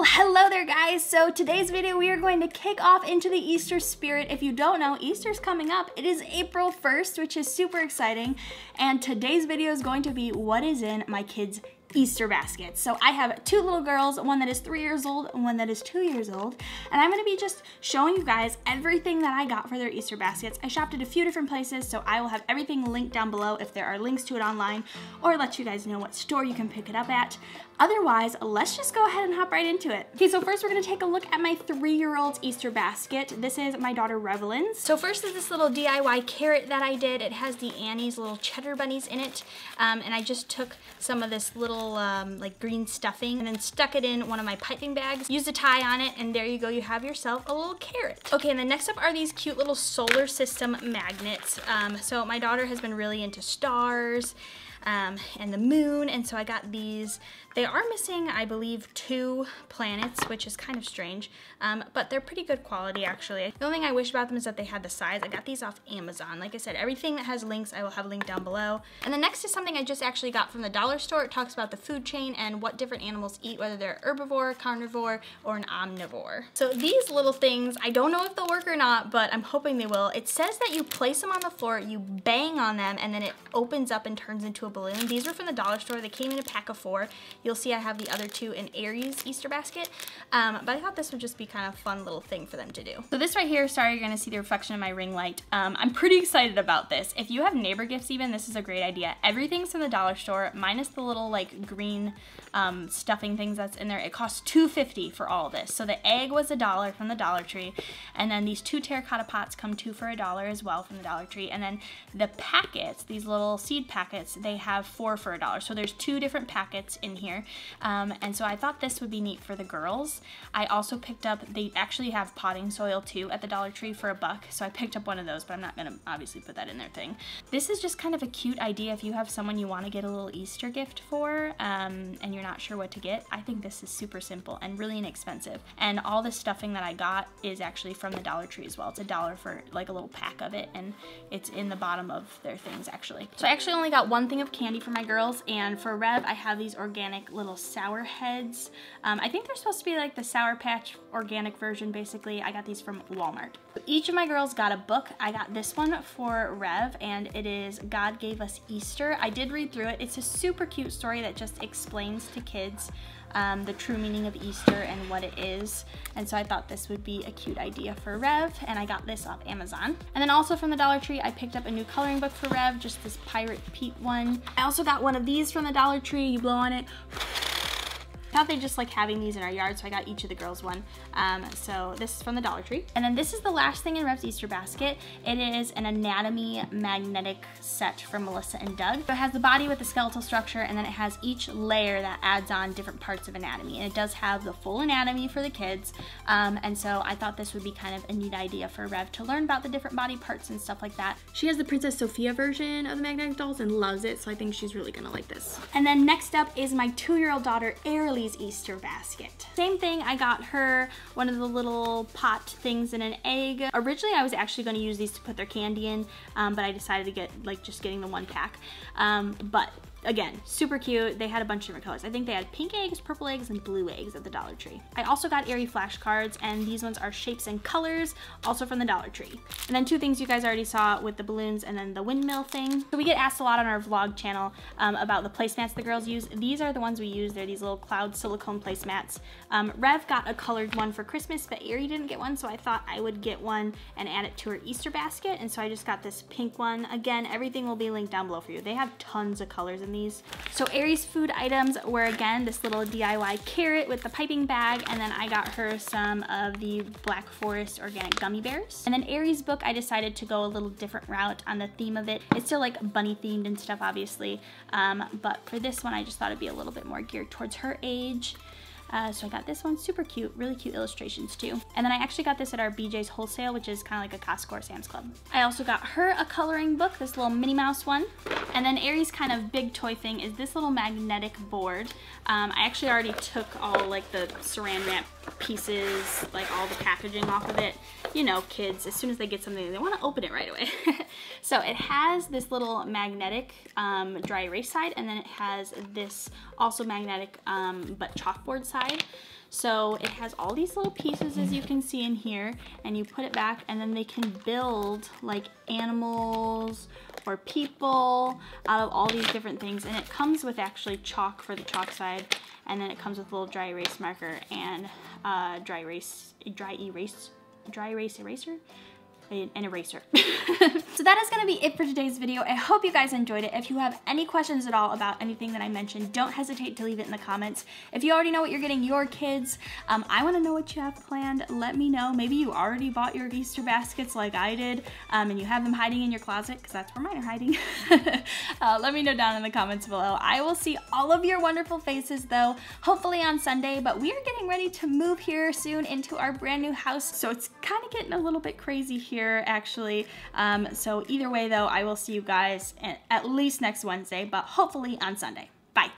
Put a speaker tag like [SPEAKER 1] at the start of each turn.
[SPEAKER 1] Well, hello there guys. So today's video we are going to kick off into the Easter spirit. If you don't know, Easter's coming up. It is April 1st, which is super exciting. And today's video is going to be what is in my kids' Easter baskets. So I have two little girls, one that is 3 years old and one that is 2 years old. And I'm gonna be just showing you guys everything that I got for their Easter baskets. I shopped at a few different places, so I will have everything linked down below if there are links to it online, or let you guys know what store you can pick it up at. Otherwise, let's just go ahead and hop right into it. Okay, so first we're gonna take a look at my 3-year-old's Easter basket. This is my daughter Revelin's. So first is this little DIY carrot that I did. It has the Annie's little cheddar bunnies in it. And I just took some of this little like green stuffing and then stuck it in one of my piping bags. Used a tie on it, and there you go, you have yourself a little carrot. Okay, and then next up are these cute little solar system magnets. So my daughter has been really into stars and the moon, and so I got these. They are missing, I believe, 2 planets, which is kind of strange, but they're pretty good quality actually. The only thing I wish about them is that they had the size. I got these off Amazon. Like I said, everything that has links I will have linked down below. And the next is something I just actually got from the dollar store. It talks about the food chain and what different animals eat, whether they're herbivore, carnivore, or an omnivore. So these little things, I don't know if they'll work or not, but I'm hoping they will. It says that you place them on the floor, you bang on them, and then it opens up and turns into a balloon. These were from the dollar store. They came in a pack of 4. You'll see I have the other 2 in Aries Easter basket, but I thought this would just be kind of a fun little thing for them to do. So this right here, sorry you're gonna see the reflection of my ring light. I'm pretty excited about this. If you have neighbor gifts even, this is a great idea. Everything's from the dollar store, minus the little like green stuffing things that's in there. It costs $2.50 for all of this. So the egg was $1 from the Dollar Tree, and then these 2 terracotta pots come 2 for $1 as well from the Dollar Tree, and then the packets, these little seed packets, they have 4 for $1. So there's 2 different packets in here. And so I thought this would be neat for the girls. I also picked up, they actually have potting soil too at the Dollar Tree for $1, so I picked up one of those, but I'm not gonna obviously put that in their thing. This is just kind of a cute idea if you have someone you want to get a little Easter gift for, and you're not sure what to get. I think this is super simple and really inexpensive. And all the stuffing that I got is actually from the Dollar Tree as well. It's $1 for like a little pack of it, and it's in the bottom of their things actually. So I actually only got 1 thing of candy for my girls, and for Rev, I have these organic little sour heads. I think they're supposed to be like the Sour Patch organic version basically. I got these from Walmart. Each of my girls got a book. I got this one for Rev, and it is God Gave Us Easter. I did read through it. It's a super cute story that just explains to kids the true meaning of Easter and what it is. And so I thought this would be a cute idea for Rev, and I got this off Amazon. And then also from the Dollar Tree, I picked up a new coloring book for Rev, just this Pirate Pete one. I also got one of these from the Dollar Tree. You blow on it. I thought they just like having these in our yard, so I got each of the girls one. So this is from the Dollar Tree. And then this is the last thing in Rev's Easter basket. It is an anatomy magnetic set from Melissa and Doug. So it has the body with the skeletal structure, and then it has each layer that adds on different parts of anatomy. And it does have the full anatomy for the kids. And so I thought this would be kind of a neat idea for Rev to learn about the different body parts and stuff like that. She has the Princess Sophia version of the magnetic dolls and loves it, so I think she's really gonna like this. And then next up is my 2-year-old daughter Airly's Easter basket. Same thing, I got her one of the little pot things in an egg. Originally I was actually going to use these to put their candy in, but I decided to get like just getting the 1 pack. But again, super cute. They had a bunch of different colors. I think they had pink eggs, purple eggs, and blue eggs at the Dollar Tree. I also got Airy flashcards, and these ones are shapes and colors, also from the Dollar Tree. And then 2 things you guys already saw with the balloons and then the windmill thing. So we get asked a lot on our vlog channel about the placemats the girls use. These are the ones we use. They're these little cloud silicone placemats. Rev got a colored one for Christmas, but Airy didn't get one, so I thought I would get one and add it to her Easter basket. And so I just got this pink one. Again, everything will be linked down below for you. They have tons of colors in these. So Aries food items were again this little DIY carrot with the piping bag, and then I got her some of the Black Forest organic gummy bears. And then Aries book, I decided to go a little different route on the theme of it. It's still like bunny themed and stuff obviously, but for this one I just thought it'd be a little bit more geared towards her age. So I got this one, super cute, really cute illustrations too. And then I actually got this at our BJ's Wholesale, which is kind of like a Costco or Sam's Club. I also got her a coloring book, this little Minnie Mouse one. And then Aries' kind of big toy thing is this little magnetic board. I actually already took all like the saran wrap pieces, like all the packaging off of it. You know, kids, as soon as they get something, they want to open it right away. So it has this little magnetic dry erase side, and then it has this also magnetic but chalkboard side. So it has all these little pieces, as you can see in here, and you put it back, and then they can build like animals or people out of all these different things. And it comes with actually chalk for the chalk side, and then it comes with a little dry erase marker and dry erase eraser. An eraser. So that is gonna be it for today's video. I hope you guys enjoyed it. If you have any questions at all about anything that I mentioned, don't hesitate to leave it in the comments. If you already know what you're getting your kids, I wanna know what you have planned. Let me know. Maybe you already bought your Easter baskets like I did, and you have them hiding in your closet, because that's where mine are hiding. Let me know down in the comments below. I will see all of your wonderful faces though, hopefully on Sunday, but we are getting ready to move here soon into our brand new house, so it's kind of getting a little bit crazy here actually. So either way though, I will see you guys at least next Wednesday, but hopefully on Sunday.